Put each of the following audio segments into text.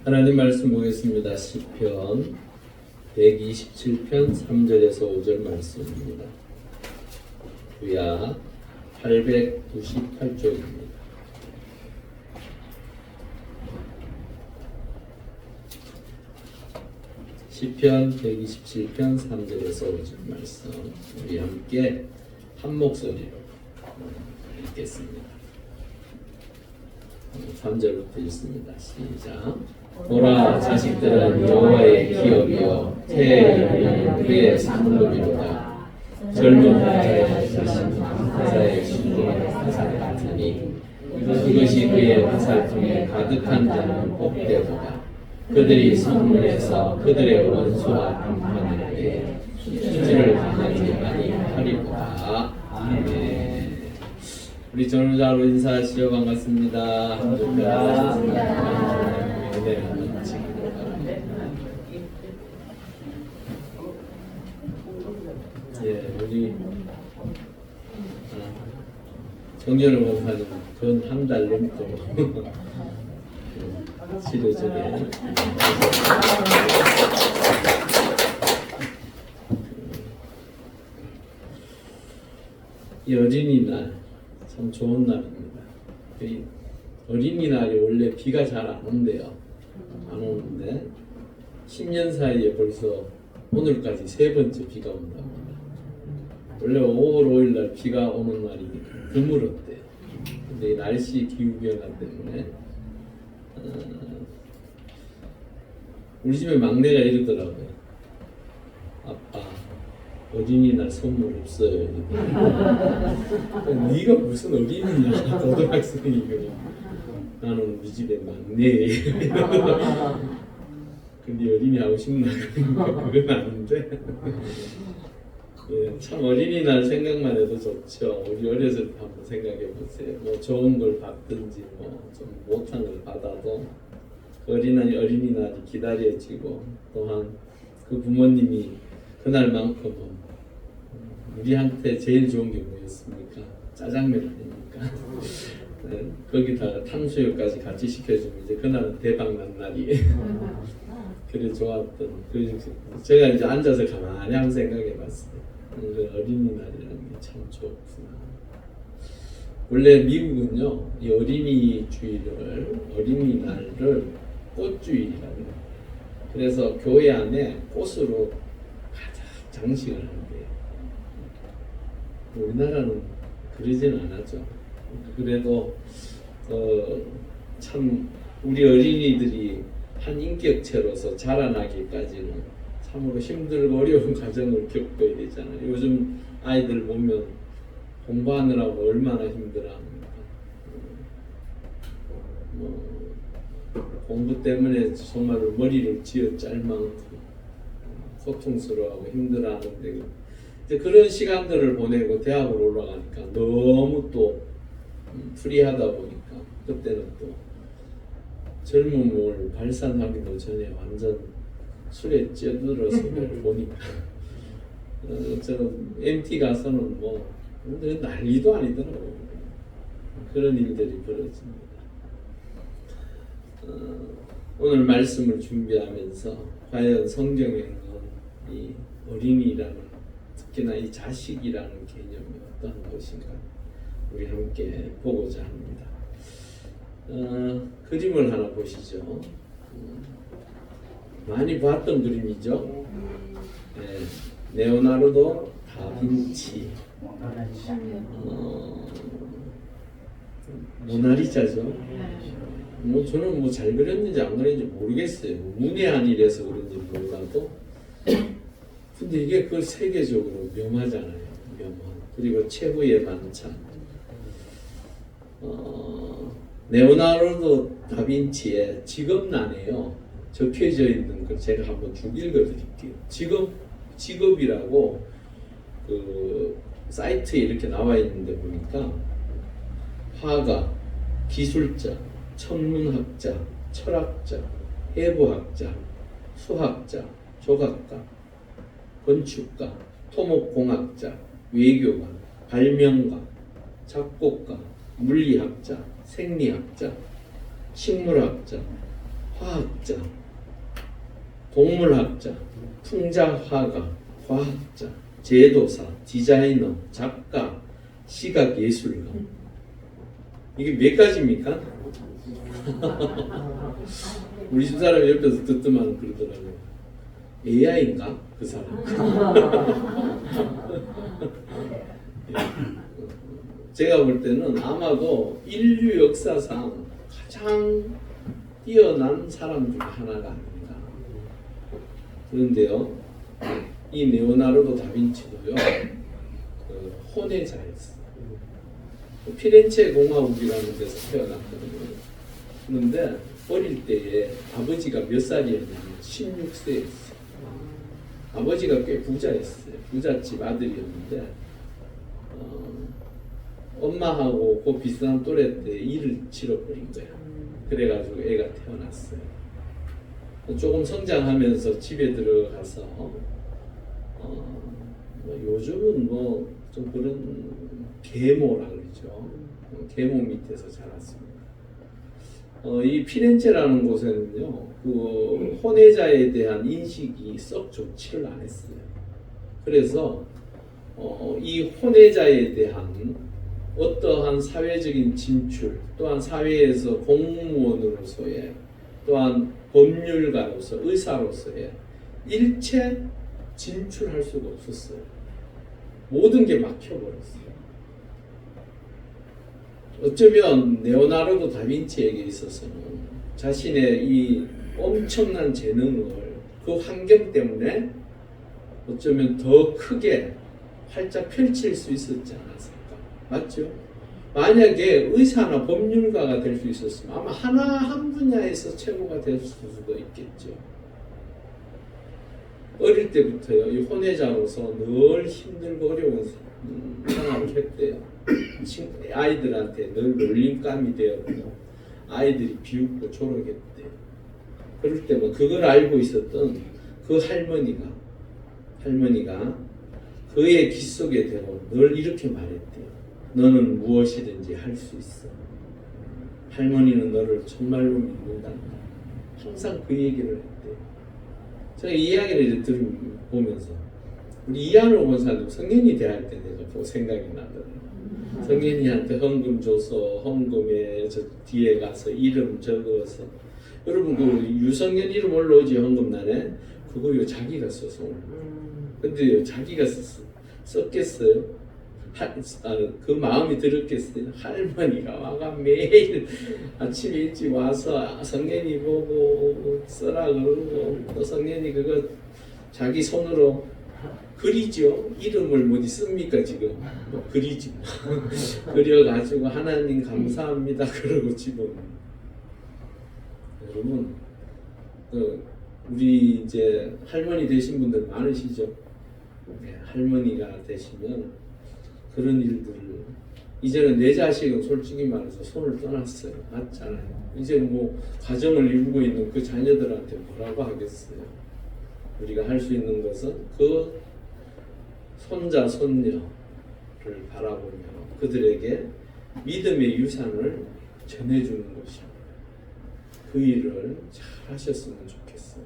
하나님 말씀 보겠습니다. 시편 127편 3절에서 5절 말씀입니다. 구야 898쪽입니다. 시편 127편 3절에서 5절 말씀 우리 함께 한 목소리로 읽겠습니다. 3절부터 읽습니다. 시작. 보라, 자식들은 여호와의 기업이요 태에 열리는 그의 상급이로다. 젊은 자의 자신 화사의 신중한 화살 같으니 그것이 그의 화살통에 가득한 자는 복되도다. 그들이 성문에서 그들의 원수와 담판할 때에 수지를 당하지 아니하리로다. 아멘. 우리 전우자로 인사하시죠. 반갑습니다. 반갑습니다. 예, 우리 정전을 목사님 건 한 달 넘고 치료전에 이 어린이날 참 좋은 날입니다. 이 어린이날이 원래 비가 잘 안 온대요. 안 오는데 10년 사이에 벌써 오늘까지 세 번째 비가 온답니다. 원래 5월 5일 날 비가 오는 날이 드물었대요. 근데 이 날씨 기후 변화 때문에 우리 집에 막내가 이러더라고요. 아빠 어린이날 선물 없어요. 네가 무슨 어린이냐 고등학생이고 나는 우리 집에 막내예요. 근데 어린이 하고 싶나 그건 아닌데 예, 참 어린이날 생각만 해도 좋죠. 우리 어렸을 때 한번 생각해 보세요. 뭐 좋은 걸 받든지 뭐 좀 못한 걸 받아도 그 어린이날이 기다려지고 또한 그 부모님이 그날만큼은 우리한테 제일 좋은 게 뭐였습니까? 짜장면 아닙니까? 네, 거기다가 탕수육까지 같이 시켜주면 이제 그날은 대박 난 날이에요. 그래 좋았던 제가 이제 앉아서 가만히 한번 생각해봤어요. 어린이날이라는 게 참 좋구나. 원래 미국은요, 이 어린이날을 꽃주일이라고 해요. 그래서 교회 안에 꽃으로 가득 장식을 한대요. 우리나라는 그러진 않았죠. 그래도 참 우리 어린이들이 한 인격체로서 자라나기까지는 참으로 힘들고 어려운 과정을 겪어야 되잖아요. 요즘 아이들 보면 공부하느라고 얼마나 힘들어합니까? 공부 때문에 정말 머리를 쥐어짤 만큼 고통스러워하고 힘들어하는데 이제 그런 시간들을 보내고 대학으로 올라가니까 너무 또 프리하다 보니까 그때는 또 젊음을 발산하기도 전에 완전 술에 찌들어서 보니까 저는 MT 가서는 뭐 난리도 아니더라고요. 그런 일들이 벌어집니다. 오늘 말씀을 준비하면서 과연 성경에는 이 어린이라는 특히나 이 자식이라는 개념이 어떤 것인가 우리 함께 보고자 합니다. 그림을 하나 보시죠. 많이 봤던 그림이죠. 네, 레오나르도 다빈치 모나리자죠. 뭐 저는 뭐 잘 그렸는지 안 그렸는지 모르겠어요. 문외한 일에서 그런지 몰라도 근데 이게 그 세계적으로 명화잖아요. 명화. 그리고 최후의 만찬. 레오나르도 다빈치의 직업란에요. 적혀져 있는 걸 제가 한번 쭉 읽어드릴게요. 직업이라고 그 사이트에 이렇게 나와 있는데 보니까 화가, 기술자, 천문학자, 철학자, 해부학자, 수학자, 조각가, 건축가, 토목공학자, 외교관, 발명가, 작곡가, 물리학자, 생리학자, 식물학자, 화학자, 동물학자, 풍자화가, 과학자, 제도사, 디자이너, 작가, 시각예술가. 이게 몇 가지입니까? 우리 집 사람이 옆에서 듣더만 그러더라고요. AI인가? 그 사람. 제가 볼 때는 아마도 인류 역사상 가장 뛰어난 사람 중 하나가 아닌가. 그런데요, 이 레오나르도 다빈치도요, 그 혼외자였어요. 피렌체 공화국이라는 데서 태어났거든요. 그런데 어릴 때에 아버지가 몇 살이었냐면 16세였어요. 아버지가 꽤 부자였어요. 부잣집 아들이었는데 엄마하고 그 비슷한 또래 때 일을 치러버린 거야. 그래가지고 애가 태어났어요. 조금 성장하면서 집에 들어가서 뭐 요즘은 뭐 좀 그런 계모라 그러죠. 계모 밑에서 자랐습니다. 이 피렌체라는 곳에는요, 그 혼외자에 대한 인식이 썩 좋지를 않았어요. 그래서 이 혼외자에 대한 어떠한 사회적인 진출, 또한 사회에서 공무원으로서의, 또한 법률가로서, 의사로서의 일체 진출할 수가 없었어요. 모든 게 막혀버렸어요. 어쩌면 레오나르도 다빈치에게 있어서는 자신의 이 엄청난 재능을 그 환경 때문에 어쩌면 더 크게 활짝 펼칠 수 있었지 않았을까? 맞죠? 만약에 의사나 법률가가 될 수 있었으면 아마 한 분야에서 최고가 될 수도 있겠죠. 어릴 때부터요, 이 혼외자로서 늘 힘들고 어려운 생활을 했대요. 아이들한테 늘 놀림감이 되었고, 아이들이 비웃고 조롱했대요. 그럴 때만 그걸 알고 있었던 그 할머니가 그의 귀 속에 대고 늘 이렇게 말했대요. 너는 무엇이든지 할 수 있어. 할머니는 너를 정말로 믿는단다. 항상 그 얘기를 했대요. 제가 이 이야기를 들으면서 우리 이한호 권사님 성현이 대할 때 내가 또 생각이 나더라고요. 성현이한테 헌금 줘서 헌금에 저 뒤에 가서 이름 적어서 여러분 그 유성현 이름 올라오지 헌금란에 그거요 자기가 써서 근데요 자기가 썼겠어요? 그 마음이 들었겠어요. 할머니가 와가 매일 아침 일찍 와서 성현이 보고 써라 그러고 또 성현이 그거 자기 손으로 그리죠. 이름을 뭐지 씁니까 지금 그리지 그려가지고 하나님 감사합니다 그러고 집어넣는. 여러분 우리 이제 할머니 되신 분들 많으시죠? 네, 할머니가 되시면 그런 일들을 이제는 내 자식은 솔직히 말해서 손을 떠났어요. 맞잖아요. 이제 뭐 가정을 이루고 있는 그 자녀들한테 뭐라고 하겠어요. 우리가 할 수 있는 것은 그 손자 손녀를 바라보며 그들에게 믿음의 유산을 전해주는 것입니다. 그 일을 잘 하셨으면 좋겠어요.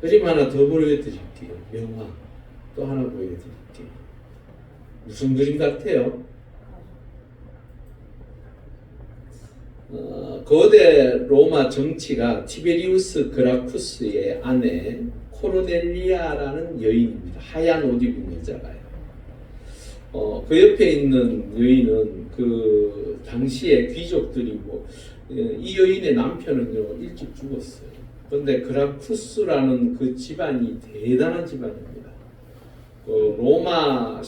그림 하나 더 보여드릴게요. 명화 또 하나 보여드릴게요. 무슨 그림 같아요? 거대 로마 정치가 티베리우스 그라쿠스의 아내 코르넬리아라는 여인입니다. 하얀 옷 입은 여자가요. 그 옆에 있는 여인은 그 당시에 귀족들이고 이 여인의 남편은요 일찍 죽었어요. 그런데 그라쿠스라는 그 집안이 대단한 집안입니다. 로마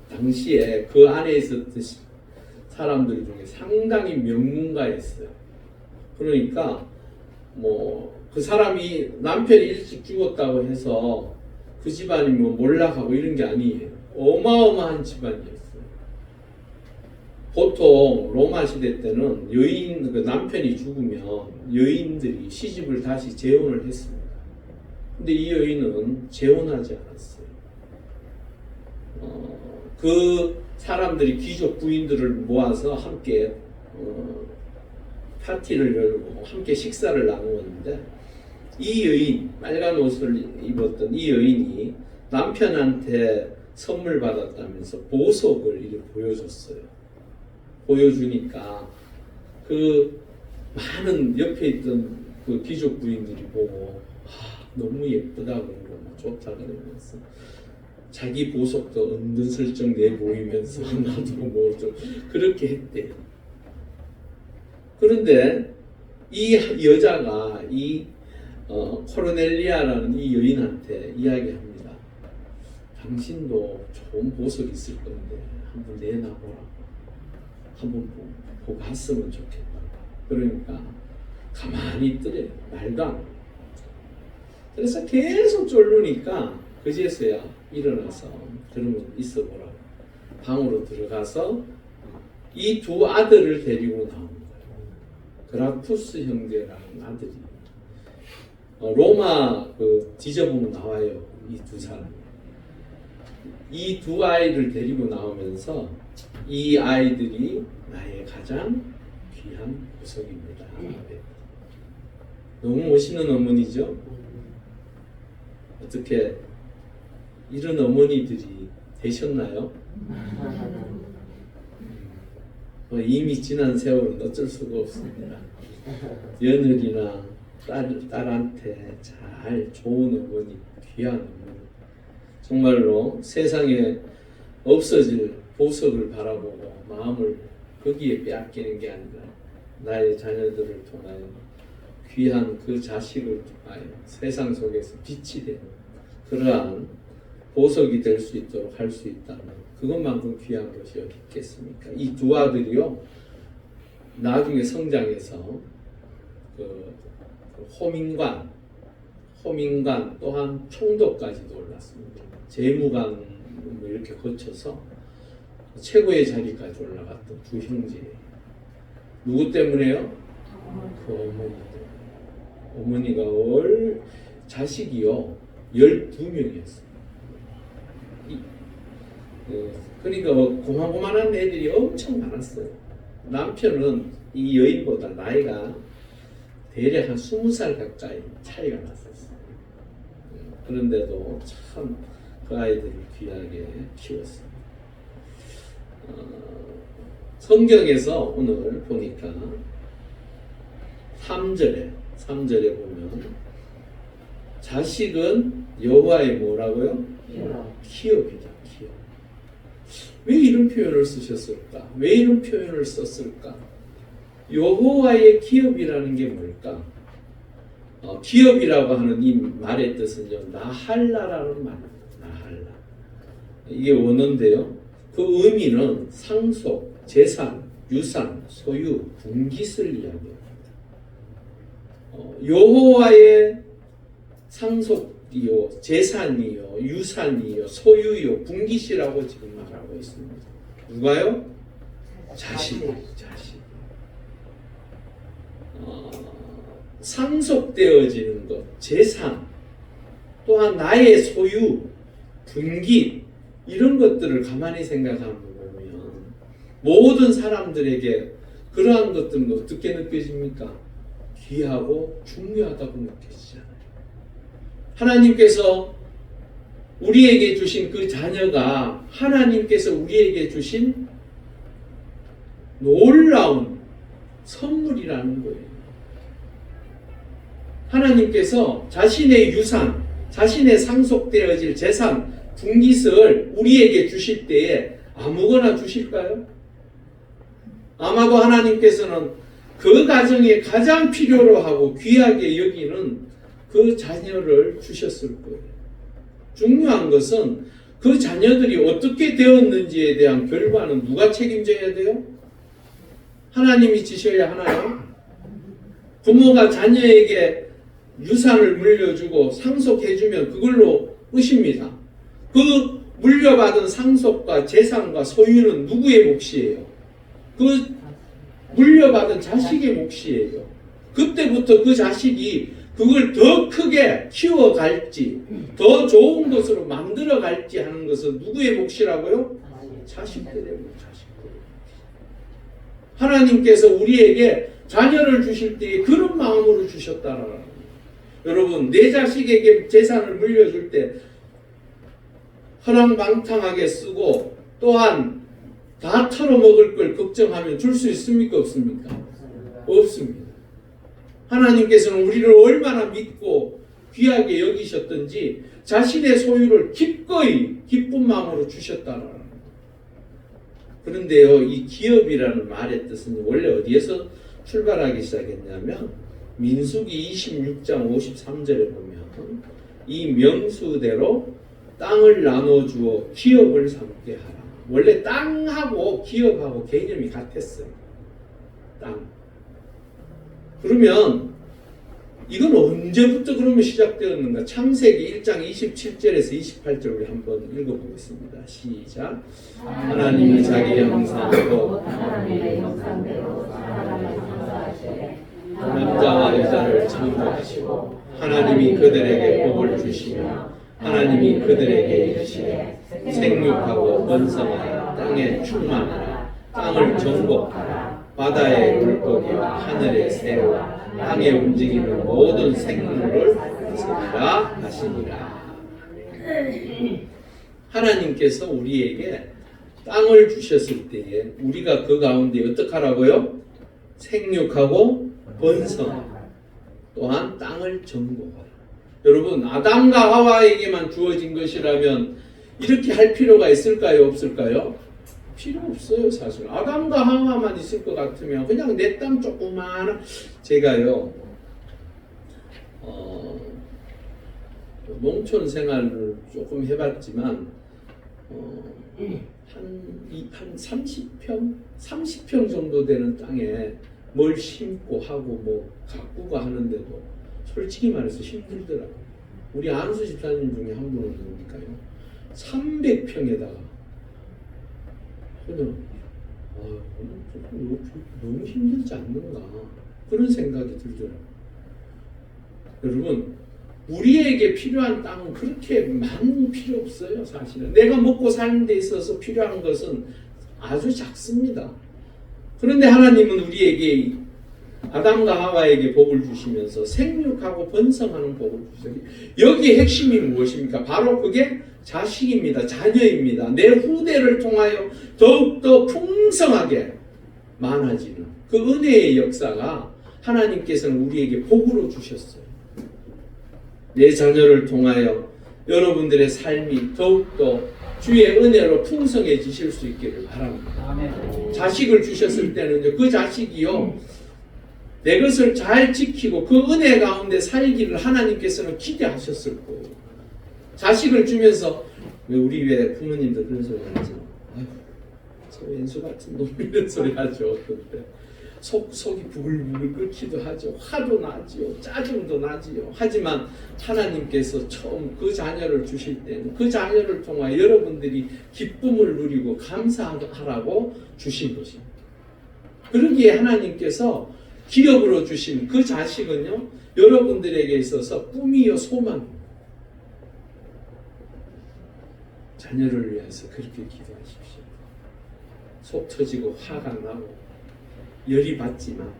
당시에 그 안에 있었던 사람들 중에 상당히 명문가였어요. 그러니까 뭐 그 사람이 남편이 일찍 죽었다고 해서 그 집안이 뭐 몰락하고 이런 게 아니에요. 어마어마한 집안이었어요. 보통 로마 시대 때는 여인 그 남편이 죽으면 여인들이 시집을 다시 재혼을 했습니다. 근데 이 여인은 재혼하지 않았어요. 그 사람들이 귀족 부인들을 모아서 함께 파티를 열고 함께 식사를 나누었는데 이 여인, 빨간 옷을 입었던 이 여인이 남편한테 선물 받았다면서 보석을 이렇게 보여줬어요. 보여주니까 그 많은 옆에 있던 그 귀족 부인들이 보고 너무 예쁘다 그러고 좋다 그러면서 자기 보석도 은근슬쩍 내보이면서 나도 뭐 좀 그렇게 했대요. 그런데 이 여자가 이 코르넬리아라는 이 여인한테 이야기합니다. 당신도 좋은 보석 있을 건데 한번 내놔보라고. 한번 보고 갔으면 좋겠다. 그러니까 가만히 있더래요. 말도 안 하고. 그래서 계속 쫄르니까 그제서야 일어나서 그러면 있어보라고. 방으로 들어가서 이 두 아들을 데리고 나온 거예요. 그라투스 형제라는 아들이. 로마 그 뒤져보면 나와요. 이 두 사람. 이 두 아이를 데리고 나오면서 이 아이들이 나의 가장 귀한 보석입니다. 너무 멋있는 어머니죠? 어떻게 이런 어머니들이 되셨나요? 이미 지난 세월은 어쩔 수가 없습니다. 며느리나 딸한테 잘 좋은 어머니, 귀한 어머니. 정말로 세상에 없어질 보석을 바라보고 마음을 거기에 빼앗기는 게 아니라 나의 자녀들을 통하여 귀한 그 자식을 통하여 세상 속에서 빛이 되는 그러한 보석이 될 수 있도록 할 수 있다면 그것만큼 귀한 것이 어디 있겠습니까? 이 두 아들이요 나중에 성장해서 그 호민관 또한 총독까지도 올랐습니다. 재무관 뭐 이렇게 거쳐서 최고의 자리까지 올라갔던 두 형제예요. 누구 때문에요? 그 어머니 때문에. 어머니가 자식이요 12명이었어요. 그러니까 고만고만한 애들이 엄청 많았어요. 남편은 이 여인보다 나이가 대략 한 20살 가까이 차이가 났었어요. 그런데도 참 그 아이들을 귀하게 키웠어요. 성경에서 오늘 보니까 3절에 보면 자식은 여호와의 뭐라고요? 기업이다. 기업. 왜 이런 표현을 쓰셨을까? 왜 이런 표현을 썼을까? 여호와의 기업이라는 게 뭘까? 기업이라고 하는 이 말의 뜻은요 나할라라는 말입니다. 나할라. 이게 원어인데요. 그 의미는 상속, 재산, 유산, 소유, 분깃을 이야기합니다. 여호와의 상속이요, 재산이요, 유산이요, 소유요, 분깃이라고 지금 말하고 있습니다. 누가요? 자식. 상속되어지는 것, 재산, 또한 나의 소유, 분깃 이런 것들을 가만히 생각하면 보면 모든 사람들에게 그러한 것들은 어떻게 느껴집니까? 귀하고 중요하다고 느껴지잖아요. 하나님께서 우리에게 주신 그 자녀가 하나님께서 우리에게 주신 놀라운 선물이라는 거예요. 하나님께서 자신의 유산, 자신의 상속되어질 재산, 분깃을 우리에게 주실 때에 아무거나 주실까요? 아마도 하나님께서는 그 가정에 가장 필요로 하고 귀하게 여기는 그 자녀를 주셨을 거예요. 중요한 것은 그 자녀들이 어떻게 되었는지에 대한 결과는 누가 책임져야 돼요? 하나님이 지셔야 하나요? 부모가 자녀에게 유산을 물려주고 상속해주면 그걸로 끝입니다. 그 물려받은 상속과 재산과 소유는 누구의 몫이에요? 그 물려받은 자식의 몫이에요. 그때부터 그 자식이 그걸 더 크게 키워갈지 더 좋은 것으로 만들어갈지 하는 것은 누구의 몫이라고요? 자식들의 몫. 하나님께서 우리에게 자녀를 주실 때 그런 마음으로 주셨다라는 거예요. 여러분, 내 자식에게 재산을 물려줄 때 허랑방탕하게 쓰고 또한 다 털어먹을 걸 걱정하면 줄 수 있습니까? 없습니까? 없습니다. 하나님께서는 우리를 얼마나 믿고 귀하게 여기셨던지 자신의 소유를 기꺼이 기쁜 마음으로 주셨다는 거예요. 그런데요, 이 기업이라는 말의 뜻은 원래 어디에서 출발하기 시작했냐면 민수기 26장 53절에 보면 이 명수대로 땅을 나눠주어 기업을 삼게 하라. 원래 땅하고 기업하고 개념이 같았어요. 땅. 그러면 이건 언제부터 그러면 시작되었는가? 창세기 1장 27절에서 28절 우리 한번 읽어보겠습니다. 시작. 하나님이 자기 형상대로 남자와 여자를 창조하시고 하나님이 그들에게 복을 주시며 하나님이 그들에게 이르시되 생육하고 번성하여 땅에 충만하라. 땅을 정복하라. 바다의 물고기와 하늘의 새와 땅에 움직이는 모든 생물을 다스리라 하시니라. 하나님께서 우리에게 땅을 주셨을 때에 우리가 그 가운데 어떻게 하라고요? 생육하고 번성하라. 또한 땅을 정복하라. 여러분, 아담과 하와에게만 주어진 것이라면 이렇게 할 필요가 있을까요? 없을까요? 필요 없어요. 사실 아담과 하와만 있을 것 같으면 그냥 내 땅 조그마한 제가요 농촌 생활을 조금 해봤지만 한 30평 정도 되는 땅에 뭘 심고 하고 뭐 가꾸고 하는데도 솔직히 말해서 힘들더라고요. 우리 안수 집사님 중에 한 분은 누구니까요? 300평에다가 저는 너무 힘들지 않는가 그런 생각이 들더라고요. 여러분, 우리에게 필요한 땅은 그렇게 많이 필요 없어요. 사실은 내가 먹고 사는 데 있어서 필요한 것은 아주 작습니다. 그런데 하나님은 우리에게 아담과 하와에게 복을 주시면서 생육하고 번성하는 복을 주세요. 여기에 핵심이 무엇입니까? 바로 그게 자식입니다. 자녀입니다. 내 후대를 통하여 더욱더 풍성하게 많아지는 그 은혜의 역사가 하나님께서는 우리에게 복으로 주셨어요. 내 자녀를 통하여 여러분들의 삶이 더욱더 주의 은혜로 풍성해지실 수 있기를 바랍니다. 자식을 주셨을 때는요, 그 자식이요 내 것을 잘 지키고 그 은혜 가운데 살기를 하나님께서는 기대하셨을 거예요. 자식을 주면서 왜 부모님들 그런 소리 하죠? 아휴, 저 왼수 같은 놈 이런 소리 하죠. 어떤 때 속이 부글부글 끓기도 하죠. 화도 나지요. 짜증도 나지요. 하지만 하나님께서 처음 그 자녀를 주실 때는 그 자녀를 통하여 여러분들이 기쁨을 누리고 감사하라고 주신 것입니다. 그러기에 하나님께서 기업으로 주신 그 자식은요, 여러분들에게 있어서 꿈이요 소망입니다. 자녀를 위해서 그렇게 기도하십시오. 속 터지고 화가 나고 열이 받지만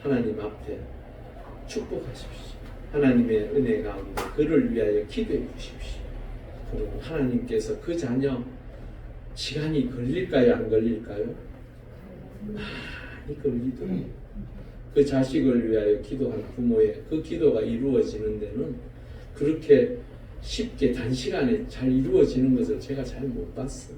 하나님 앞에 축복하십시오. 하나님의 은혜 가운데 그를 위하여 기도해 주십시오. 그리고 하나님께서 그 자녀 시간이 걸릴까요? 안 걸릴까요? 많이 걸리더라고요. 그 자식을 위하여 기도한 부모의 그 기도가 이루어지는 데는 그렇게 쉽게 단시간에 잘 이루어지는 것을 제가 잘 못 봤어요.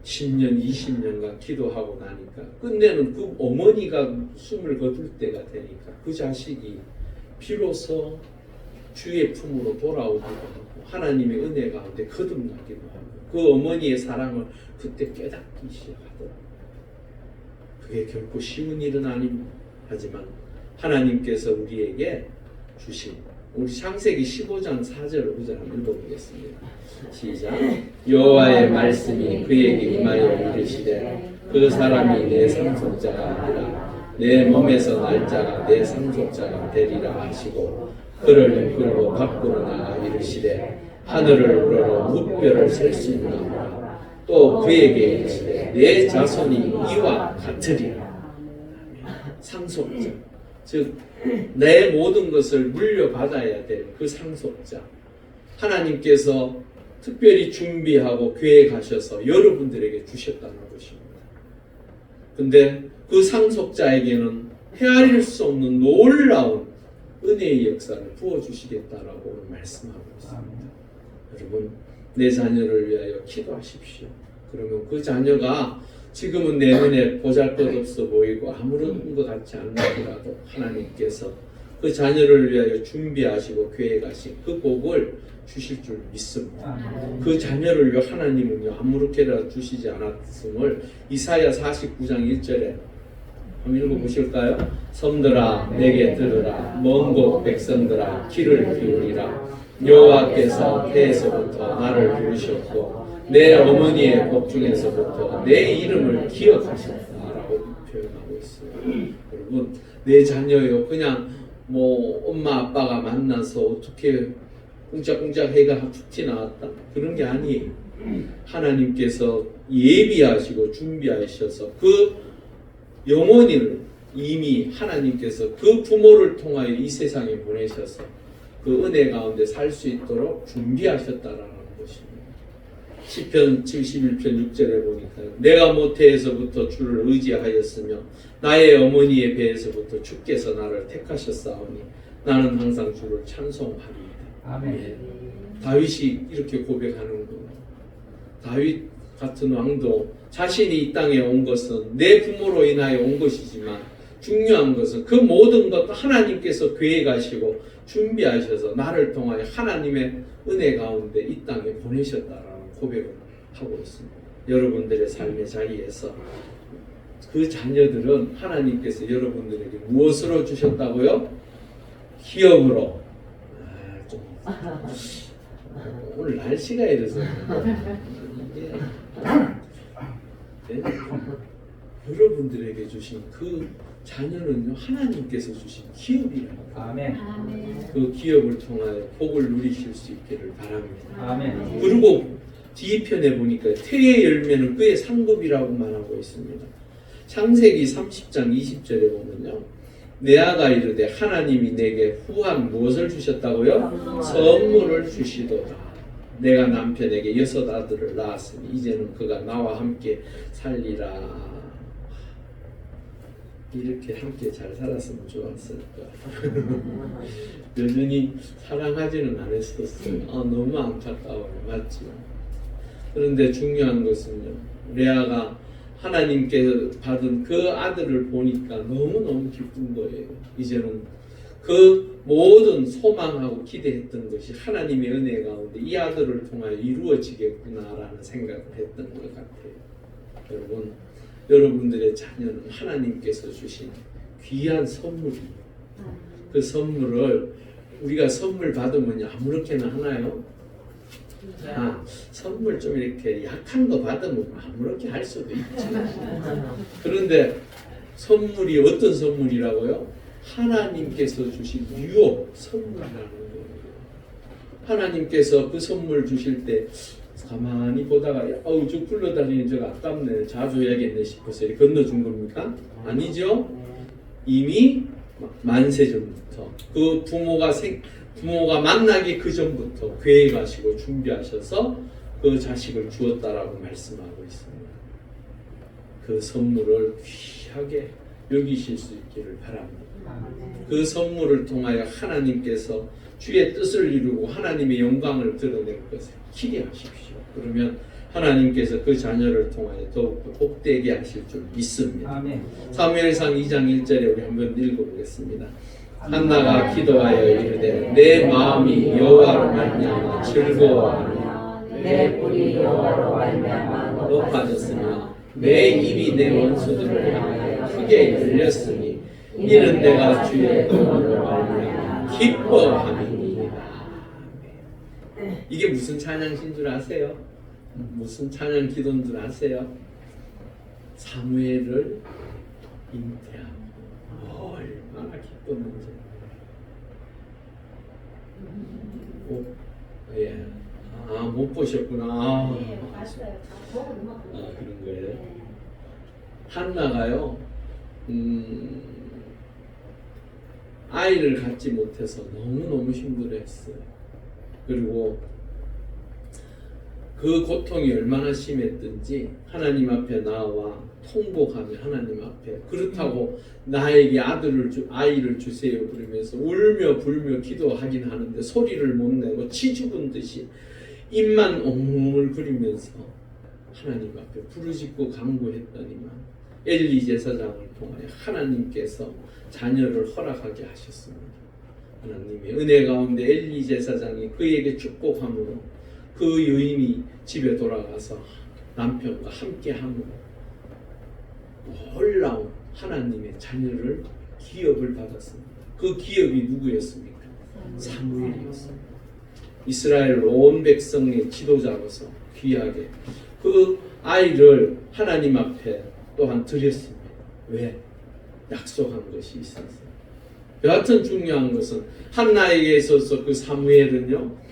10년, 20년간 기도하고 나니까 끝내는 그 어머니가 숨을 거둘 때가 되니까 그 자식이 비로소 주의 품으로 돌아오기도 하고 하나님의 은혜 가운데 거듭나기도 하고 그 어머니의 사랑을 그때 깨닫기 시작하더라고요. 그게 결코 쉬운 일은 아닙니다. 하지만 하나님께서 우리에게 주신 우리 창세기 15장 4절 5절 한번 읽어보겠습니다. 시작. 여호와의 말씀이 그에게 임하여 이르시되 그 사람이 내 상속자가 아니라 내 몸에서 날 자가 내 상속자가 되리라 하시고 그를 이끌고 밖으로 나가 이르시되 하늘을 우러러 무뼈를 셀 수 있느냐 또 그에게 이르시되 내 자손이 이와 같으리라. 상속자, 즉 내 모든 것을 물려받아야 될 그 상속자, 하나님께서 특별히 준비하고 계획하셔서 여러분들에게 주셨다는 것입니다. 근데 그 상속자에게는 헤아릴 수 없는 놀라운 은혜의 역사를 부어주시겠다라고 오늘 말씀하고 있습니다. 여러분, 내 자녀를 위하여 기도하십시오. 그러면 그 자녀가 지금은 내 눈에 보잘것없어 보이고 아무런 것 같지 않더라도 하나님께서 그 자녀를 위하여 준비하시고 계획하신 그 복을 주실 줄 믿습니다. 그 자녀를 위해 하나님은요 아무렇게나 주시지 않았음을 이사야 49장 1절에 한번 읽어보실까요? 섬들아 내게 들으라, 먼 곳 백성들아 귀를 기울이라. 여호와께서 태에서부터 나를 부르셨고 내 어머니의 복 중에서부터 내 이름을 기억하셨다라고 표현하고 있어요. 여러분, 내 자녀요 그냥 뭐 엄마 아빠가 만나서 어떻게 꿍짝꿍짝 해가 툭 튀나왔다 그런 게 아니에요. 하나님께서 예비하시고 준비하셔서 그 영혼을 이미 하나님께서 그 부모를 통하여 이 세상에 보내셔서 그 은혜 가운데 살 수 있도록 준비하셨다라는 것입니다. 시편 71편 6절에 보니까 내가 모태에서부터 주를 의지하였으며 나의 어머니의 배에서부터 주께서 나를 택하셨사오니 나는 항상 주를 찬송하리이다. 아멘. 다윗이 이렇게 고백하는구나. 다윗 같은 왕도 자신이 이 땅에 온 것은 내 부모로 인하여 온 것이지만 중요한 것은 그 모든 것도 하나님께서 계획하시고 준비하셔서 나를 통하여 하나님의 은혜 가운데 이 땅에 보내셨다라는 고백을 하고 있습니다. 여러분들의 삶의 자리에서 그 자녀들은 하나님께서 여러분들에게 무엇으로 주셨다고요? 기업으로. 오늘 날씨가 이래서 네? 여러분들에게 주신 그 자녀는요 하나님께서 주신 기업이라고. 아멘. 그 기업을 통하여 복을 누리실 수 있기를 바랍니다. 아멘. 그리고 뒤편에 보니까 태의 열매는 그의 상급이라고 말하고 있습니다. 창세기 30장 20절에 보면요 레아가 이르되 하나님이 내게 후한 무엇을 주셨다고요? 선물을 주시도다. 내가 남편에게 6 아들을 낳았으니 이제는 그가 나와 함께 살리라. 이렇게 함께 잘 살았으면 좋았을 거야. 여전히 사랑하지는 않았었어요. 너무 안타까워요. 맞죠? 그런데 중요한 것은요 레아가 하나님께 받은 그 아들을 보니까 너무너무 기쁜 거예요. 이제는 그 모든 소망하고 기대했던 것이 하나님의 은혜 가운데 이 아들을 통하여 이루어지겠구나라는 생각을 했던 것 같아요. 여러분, 여러분들의 자녀는 하나님께서 주신 귀한 선물이에요. 그 선물을 우리가 선물 받으면 아무렇게나 하나요? 선물 좀 이렇게 약한 거 받으면 아무렇게 할 수도 있지. 그런데 선물이 어떤 선물이라고요? 하나님께서 주신 유업 선물이라는 거예요. 하나님께서 그 선물 주실 때 가만히 보다가 저 굴러다니는 저거 아깝네 자주 해야겠네 싶어서 건너준 겁니까? 아니죠. 이미 만세 전부터 그 부모가 만나기 그 전부터 계획하시고 준비하셔서 그 자식을 주었다라고 말씀하고 있습니다. 그 선물을 귀하게 여기실 수 있기를 바랍니다. 그 선물을 통하여 하나님께서 주의 뜻을 이루고 하나님의 영광을 드러낼 것을 기대하십시오. 그러면 하나님께서 그 자녀를 통하여 더욱더 복되게 하실 줄 믿습니다. 사무엘상 2장 1절에 우리 한번 읽어보겠습니다. 한나가 기도하여 이르되 내 마음이 여호와로 말미암아 즐거워하며 내 뿔이 여호와로 말미암아 높아졌으며 내 입이 내 원수들을 향하여 크게 열렸으니 이는 내가 주의 구원으로 말미암아 기뻐함이니이다. 이게 무슨 찬양신 줄 아세요? 무슨 찬양 기도인 줄 아세요? 사무엘을 잉태하고 얼마나 기뻤는지. 못 보셨구나. 네, 봤어요. 보고 너무 그런 거예요. 네. 한나가요. 아이를 갖지 못해서 너무너무 힘들어했어요. 그리고 그 고통이 얼마나 심했든지 하나님 앞에 나와 통곡하며 하나님 앞에 그렇다고 나에게 아이를 주세요 그러면서 울며 불며 기도하긴 하는데 소리를 못 내고 치죽은 듯이 입만 옹물거리면서 하나님 앞에 부르짖고 간구했더니만 엘리 제사장을 통하여 하나님께서 자녀를 허락하게 하셨습니다. 하나님의 은혜 가운데 엘리 제사장이 그에게 축복함으로 그 여인이 집에 돌아가서 남편과 함께함으로 놀라운 하나님의 자녀를 기업을 받았습니다. 그 기업이 누구였습니까? 사무엘이었습니다. 이스라엘 온 백성의 지도자로서 귀하게 그 아이를 하나님 앞에 또한 드렸습니다. 왜? 약속한 것이 있었어요. 여하튼 중요한 것은 한나에게 있어서 그 사무엘은요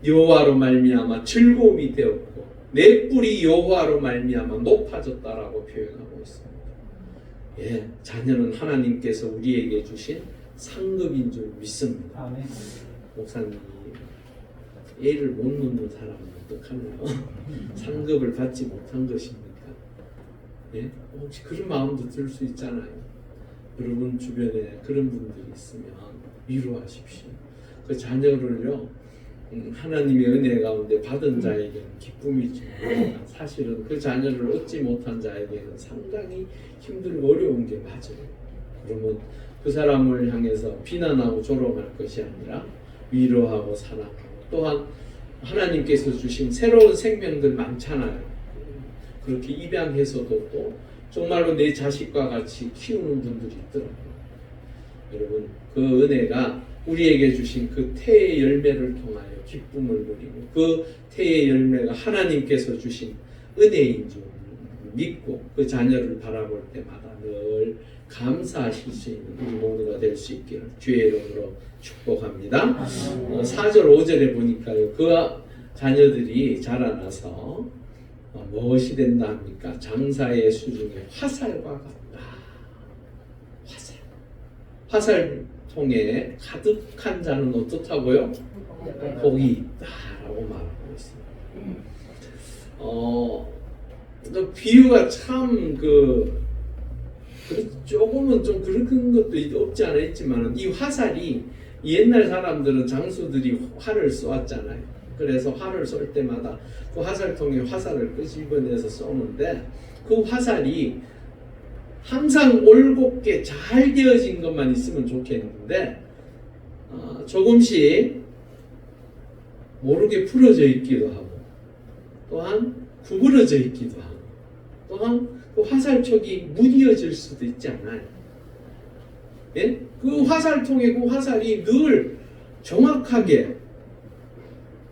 여호와로 말미암아 즐거움이 되었고 내 뿔이 여호와로 말미암아 높아졌다라고 표현하고 있습니다. 예, 자녀는 하나님께서 우리에게 주신 상급인 줄 믿습니다. 아멘. 목사님이 애를 못 낳는 사람은 어떡하나요? 상급을 받지 못한 것입니까? 예? 혹시 그런 마음도 들 수 있잖아요. 여러분 주변에 그런 분들이 있으면 위로하십시오. 그 자녀를요 하나님의 은혜 가운데 받은 자에게는 기쁨이지만 사실은 그 자녀를 얻지 못한 자에게는 상당히 힘들고 어려운 게 맞아요. 그러면 그 사람을 향해서 비난하고 조롱할 것이 아니라 위로하고 사랑하고 또한 하나님께서 주신 새로운 생명들 많잖아요. 그렇게 입양해서도 또 정말로 내 자식과 같이 키우는 분들이 있더라고요. 여러분 그 은혜가 우리에게 주신 그 태의 열매를 통하여 기쁨을 누리고 그 태의 열매가 하나님께서 주신 은혜인 줄 믿고 그 자녀를 바라볼 때마다 늘 감사하실 수 있는 우리 모두가 될 수 있기를 주의 이름으로 축복합니다. 4절 5절에 보니까요 그 자녀들이 자라나서 무엇이 된다 합니까? 장사의 수중에 화살과 같다. 화살통에 가득한 자는 어떻다고요? 복이 있다라고 말하고 있습니다. 그 비유가 참 조금은 좀 그런 것도 없지 않아 있지만 이 화살이 옛날 사람들은 장수들이 활을 쏘았잖아요. 그래서 활을 쏠 때마다 그 화살통에 화살을 끄집어내서 쏘는데 그 화살이 항상 올곧게 잘 되어진 것만 있으면 좋겠는데 조금씩 모르게 풀어져 있기도 하고 또한 구부러져 있기도 하고 또한 그 화살촉이 무뎌질 수도 있지 않아요. 예? 그 화살통에 그 화살이 늘 정확하게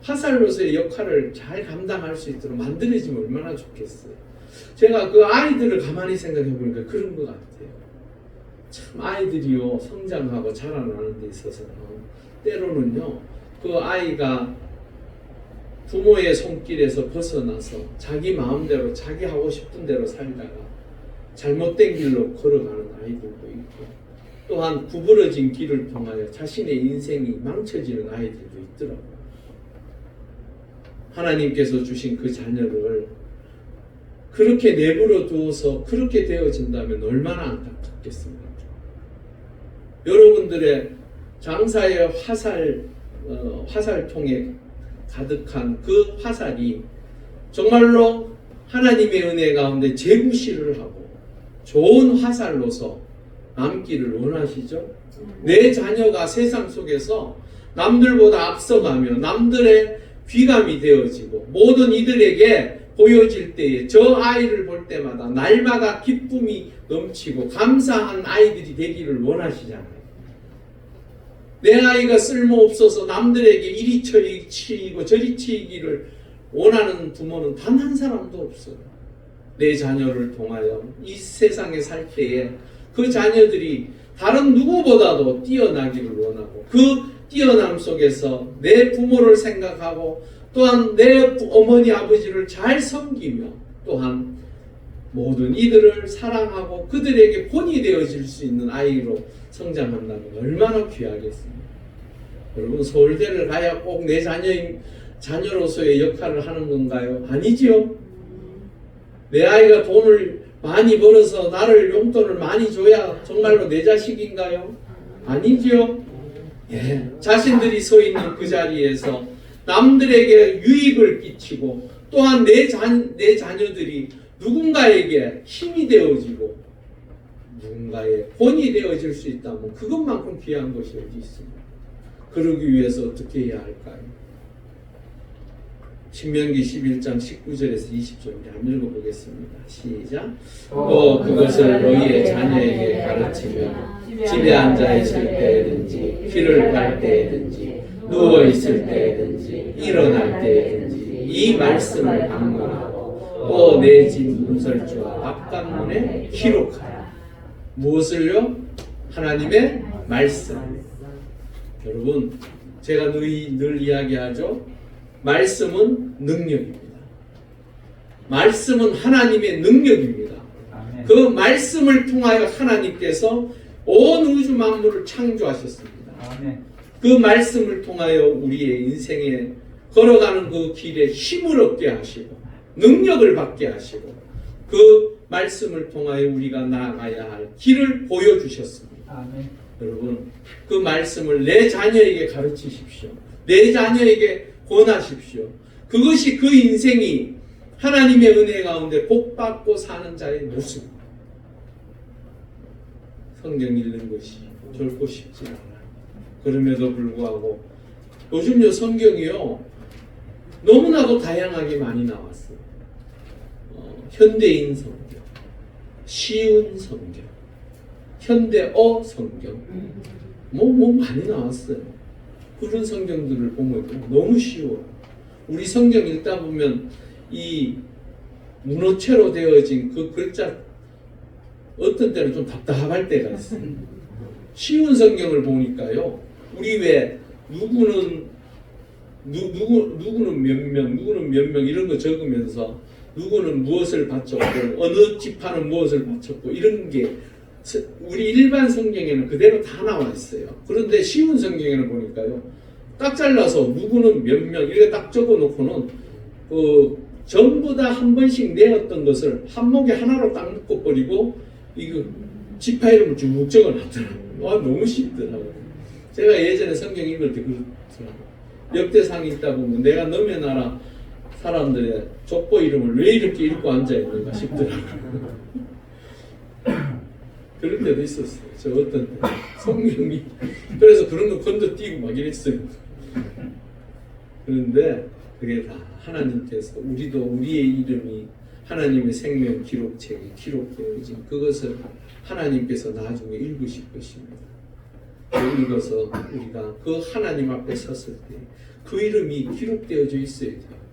화살로서의 역할을 잘 감당할 수 있도록 만들어지면 얼마나 좋겠어요. 제가 그 아이들을 가만히 생각해 보니까 그런 것 같아요. 참 아이들이요 성장하고 자라나는 데 있어서 때로는요 그 아이가 부모의 손길에서 벗어나서 자기 마음대로 자기 하고 싶은 대로 살다가 잘못된 길로 걸어가는 아이들도 있고 또한 구부러진 길을 통하여 자신의 인생이 망쳐지는 아이들도 있더라고요. 하나님께서 주신 그 자녀를 그렇게 내버려 두어서 그렇게 되어진다면 얼마나 안타깝겠습니까? 여러분들의 장사의 화살통에 가득한 그 화살이 정말로 하나님의 은혜 가운데 재구시를 하고 좋은 화살로서 남기를 원하시죠? 내 자녀가 세상 속에서 남들보다 앞서가며 남들의 귀감이 되어지고 모든 이들에게 보여질 때에 저 아이를 볼 때마다 날마다 기쁨이 넘치고 감사한 아이들이 되기를 원하시잖아요. 내 아이가 쓸모없어서 남들에게 이리 치이고 저리 치이기를 원하는 부모는 단 한 사람도 없어요. 내 자녀를 통하여 이 세상에 살 때에 그 자녀들이 다른 누구보다도 뛰어나기를 원하고 그 뛰어남 속에서 내 부모를 생각하고 또한 내 어머니 아버지를 잘 섬기며 또한 모든 이들을 사랑하고 그들에게 본이 되어질 수 있는 아이로 성장한다면 얼마나 귀하겠습니까? 여러분, 서울대를 가야 꼭 내 자녀로서의 역할을 하는 건가요? 아니지요. 내 아이가 돈을 많이 벌어서 나를 용돈을 많이 줘야 정말로 내 자식인가요? 아니지요. 예, 자신들이 서 있는 그 자리에서 남들에게 유익을 끼치고 또한 내 자녀들이 누군가에게 힘이 되어지고 누군가의 본이 되어질 수 있다면 그것만큼 귀한 것이 어디 있습니까? 그러기 위해서 어떻게 해야 할까요? 신명기 11장 19절에서 20절을 한번 읽어보겠습니다. 시작. 또 그것을 너희의 자녀에게 가르치며 집에 앉아 있을 때든지 길을 갈 때든지 누워 있을 때든지 일어날 때든지 이 말씀을 방문하고 또 내 집 문설주와 앞간문에 기록하라. 무엇을요? 하나님의 말씀. 여러분, 제가 늘 이야기하죠. 말씀은 능력입니다. 말씀은 하나님의 능력입니다. 그 말씀을 통하여 하나님께서 온 우주 만물을 창조하셨습니다. 그 말씀을 통하여 우리의 인생에 걸어가는 그 길에 힘을 얻게 하시고 능력을 받게 하시고 그 말씀을 통하여 우리가 나아가야 할 길을 보여주셨습니다. 여러분, 그 말씀을 내 자녀에게 가르치십시오. 내 자녀에게 권하십시오. 그것이 그 인생이 하나님의 은혜 가운데 복받고 사는 자의 모습. 성경 읽는 것이 결코 쉽지 않아요. 그럼에도 불구하고 요즘요 성경이요 너무나도 다양하게 많이 나왔어요. 현대인 성경, 쉬운 성경, 현대어 성경, 뭐 많이 나왔어요. 그런 성경들을 보면 너무 쉬워요. 우리 성경 읽다 보면 이 문어체로 되어진 그 글자 어떤 때는 좀 답답할 때가 있어요. 쉬운 성경을 보니까요. 우리 왜 누구는 몇 명 이런 거 적으면서 누구는 무엇을 바쳤고 어느 지파는 무엇을 바쳤고 이런 게 우리 일반 성경에는 그대로 다 나와 있어요. 그런데 쉬운 성경에는 보니까요. 딱 잘라서 누구는 몇 명 이렇게 딱 적어 놓고는 전부 다 한 번씩 내었던 것을 한 목에 하나로 딱 묶어버리고 이거 지파 이름을 쭉 적어 놨더라고요. 너무 쉽더라고요. 제가 예전에 성경 읽을 때 그렇더라고요. 역대상 읽다 보면 내가 너의 나라 사람들의 족보 이름을 왜 이렇게 읽고 앉아 있는가 싶더라고요. 그런 때도 있었어요. 저 어떤 때 성경이 그래서 그런 거 건너뛰고 막 이랬어요. 그런데 그게 다 하나님께서 우리의 이름이 하나님의 생명 기록책에 기록되어진 그것을 하나님께서 나중에 읽으실 것입니다. 읽어서 우리가 그 하나님 앞에 섰을 때 그 이름이 기록되어져 있어야 돼요.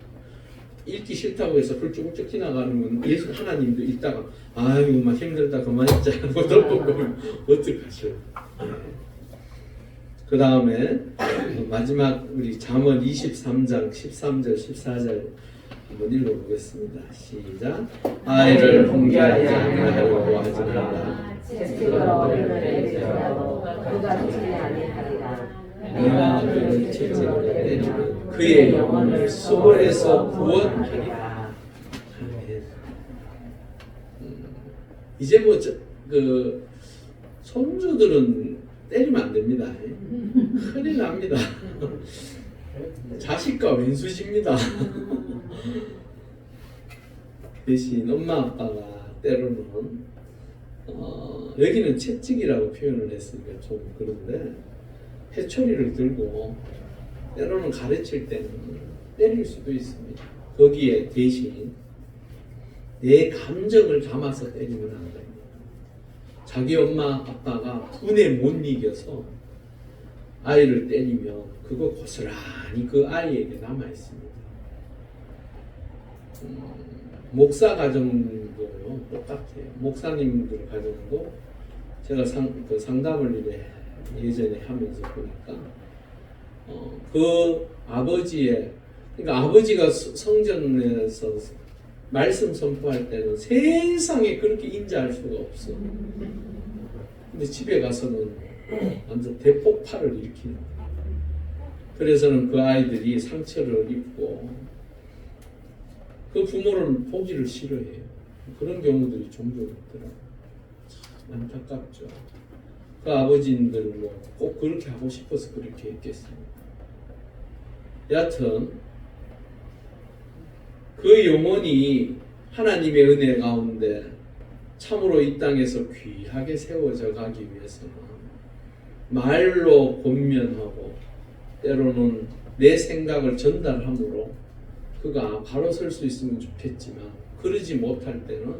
읽기 싫다고 해서 훌쩍훌쩍 지나가면 예수 하나님도 읽다가 아이고 막 힘들다 그만 읽자 하고 덮어보면 어떡하셔요. 그 다음에 마지막 우리 잠언 23장 13절 14절 한번 읽어보겠습니다. 시작. 아이를 훈계하지 아니하려고 하지 말라. 채찍을 어린아이에게 주라도 그가 듣지 아니하리라. 내가 그를 채찍으로 때리면 그의 영혼을 수월에서 구원하리라. 이제 그 손주들은 때리면 안 됩니다. 큰일 납니다. 자식과 왼수십니다. 대신 엄마 아빠가 때로는 여기는 채찍이라고 표현을 했으니까 좀 그런데 회초리를 들고 때로는 가르칠 때는 때릴 수도 있습니다. 거기에 대신 내 감정을 담아서 때리면 안 됩니다. 자기 엄마 아빠가 분에 못 이겨서 아이를 때리면 그거 고스란히 그 아이에게 남아 있습니다. 목사 가정도요 똑같아요. 목사님들 가정도 제가 상담을 예전에 하면서 보니까 그 아버지의 그러니까 아버지가 성전에서 말씀 선포할 때는 세상에 그렇게 인자할 수가 없어. 근데 집에 가서는 완전 대폭발을 일으키는 거야. 그래서는 그 아이들이 상처를 입고 그 부모를 보기를 싫어해요. 그런 경우들이 종종 있더라고요. 참 안타깝죠. 그 아버지들은 뭐 꼭 그렇게 하고 싶어서 그렇게 했겠습니까? 여하튼 그 영혼이 하나님의 은혜 가운데 참으로 이 땅에서 귀하게 세워져 가기 위해서는 말로 권면하고 때로는 내 생각을 전달함으로 그가 바로 설 수 있으면 좋겠지만 그러지 못할 때는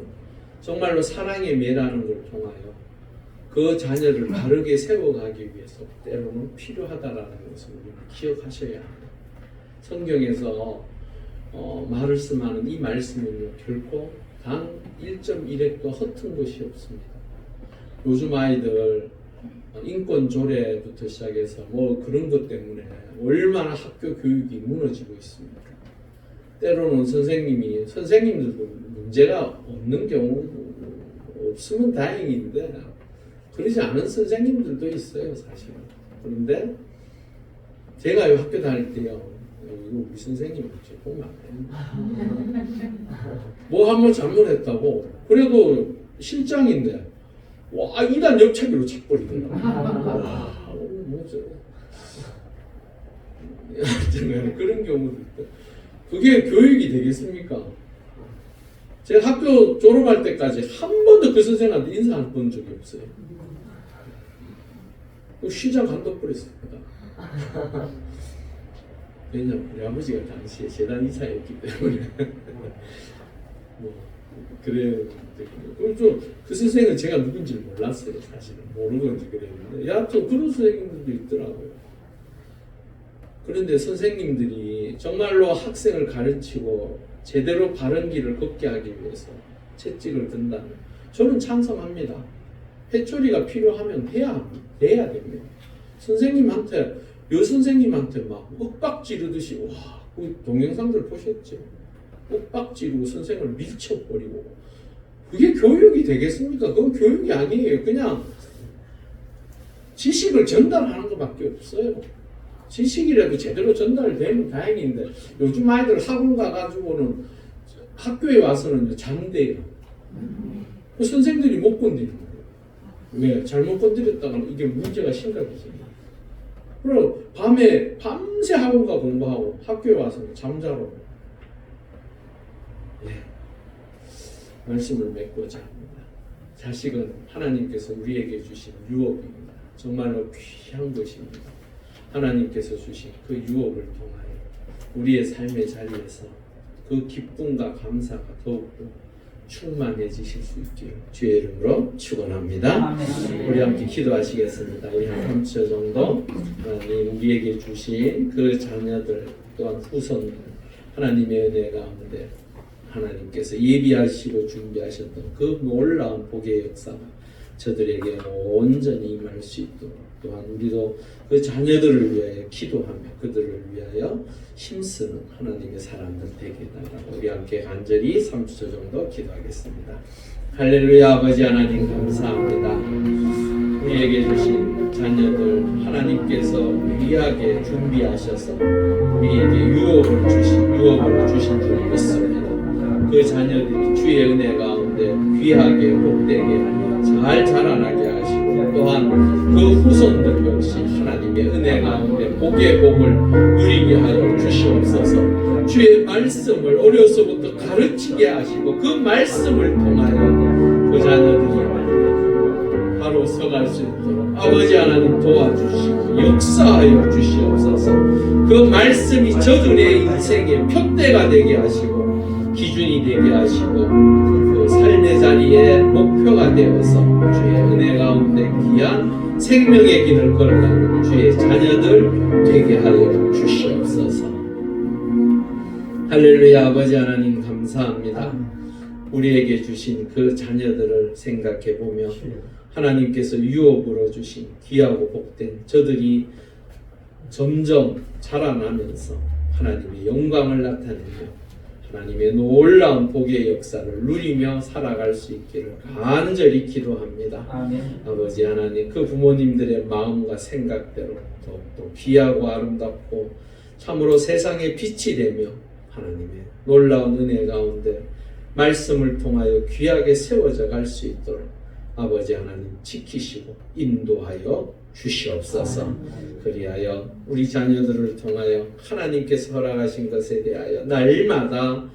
정말로 사랑의 매라는 걸 통하여 그 자녀를 바르게 세워가기 위해서 때로는 필요하다라는 것을 우리는 기억하셔야 합니다. 성경에서 말씀하는 이 말씀은요 결코 단 1.1핵도 허튼 것이 없습니다. 요즘 아이들 인권 조례부터 시작해서 뭐 그런 것 때문에 얼마나 학교 교육이 무너지고 있습니까? 때로는 선생님들도 문제가 없는 경우 없으면 다행인데 그러지 않은 선생님들도 있어요 사실은. 그런데 제가 이 학교 다닐 때요 이거 우리 선생님 보면 안 돼요. 뭐 한 번 잘못했다고 그래도 실장인데 와 2단 옆차기로 착버리더라고. 와 뭐죠? 그런 경우도 있고 그게 교육이 되겠습니까? 제가 학교 졸업할 때까지 한 번도 그 선생님한테 인사 안 본 적이 없어요. 시장 간둬버렸습니다. 왜냐면 우리 아버지가 당시에 재단 이사였기 때문에 뭐 그래요. 그 선생은 제가 누군지 몰랐어요. 사실은 모르는지 그랬는데 여하튼 그런 선생님들도 있더라고요. 그런데 선생님들이 정말로 학생을 가르치고 제대로 바른 길을 걷게 하기 위해서 채찍을 든다면 저는 찬성합니다. 회초리가 필요하면 해야 됩니다. 선생님한테 여선생님한테 막 윽박 지르듯이 와, 그 동영상들 보셨죠? 윽박 지르고 선생을 밀쳐버리고 그게 교육이 되겠습니까? 그건 교육이 아니에요. 그냥 지식을 전달하는 것밖에 없어요. 지식이라도 제대로 전달되면 다행인데 요즘 아이들 학원 가가지고는 학교에 와서는 잠대요. 그 선생들이 못 건드리는 거예요. 왜? 잘못 건드렸다가 이게 문제가 심각해집니다. 그리고 밤새 학원가 공부하고 학교에 와서는 잠자러 말씀을 맺고자 합니다. 자식은 하나님께서 우리에게 주신 유업입니다. 정말로 귀한 것입니다. 하나님께서 주신 그 유업을 통하여 우리의 삶의 자리에서 그 기쁨과 감사가 더욱더 충만해지실 수 있기를 주의 이름으로 축원합니다. 아멘. 우리 함께 기도하시겠습니다. 우리 한 3초 정도 하나님 우리에게 주신 그 자녀들 또한 후손들 하나님의 은혜 가운데 하나님께서 예비하시고 준비하셨던 그 놀라운 복의 역사가 저들에게 온전히 임할 수 있도록 또한 우리도 그 자녀들을 위하여 기도하며 그들을 위하여 힘쓰는 하나님의 사람들 되게 해달라고 우리 함께 간절히 3초 정도 기도하겠습니다. 할렐루야. 아버지 하나님 감사합니다. 우리에게 주신 자녀들 하나님께서 귀하게 준비하셔서 우리에게 유업을 주신 줄 믿습니다. 그 자녀들이 주의 은혜 가운데 귀하게 복되게 잘 자라나게 하시고 또한 그 후손들 역시 하나님의 은혜 가운데 복의 복을 누리게 하여 주시옵소서. 주의 말씀을 어려서부터 가르치게 하시고 그 말씀을 통하여 그 자녀들이 바로 서갈 수 있도록 아버지 하나님 도와주시고 역사하여 주시옵소서. 그 말씀이 저들의 인생의 표대가 되게 하시고 기준이 되게 하시고 그 삶의 자리에 목표가 되어서 주의 은혜 가운데 귀한 생명의 길을 걸어가는 주의 자녀들 되게 하여 주시옵소서. 할렐루야. 아버지 하나님 감사합니다. 우리에게 주신 그 자녀들을 생각해 보며 하나님께서 유업으로 주신 귀하고 복된 저들이 점점 자라나면서 하나님의 영광을 나타내며 하나님의 놀라운 복의 역사를 누리며 살아갈 수 있기를 간절히 기도합니다. 아멘. 아버지 하나님, 그 부모님들의 마음과 생각대로 더욱더 귀하고 아름답고 참으로 세상의 빛이 되며 하나님의 놀라운 은혜 가운데 말씀을 통하여 귀하게 세워져 갈 수 있도록 아버지 하나님 지키시고 인도하여 주시옵소서. 그리하여 우리 자녀들을 통하여 하나님께서 허락하신 것에 대하여 날마다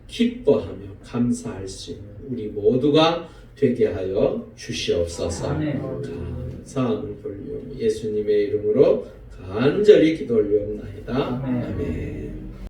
기뻐하며 감사할 수 있는 우리 모두가 되게 하여 주시옵소서. 감사함을 돌리오며 예수님의 이름으로 간절히 기도 올리옵나이다. 아멘.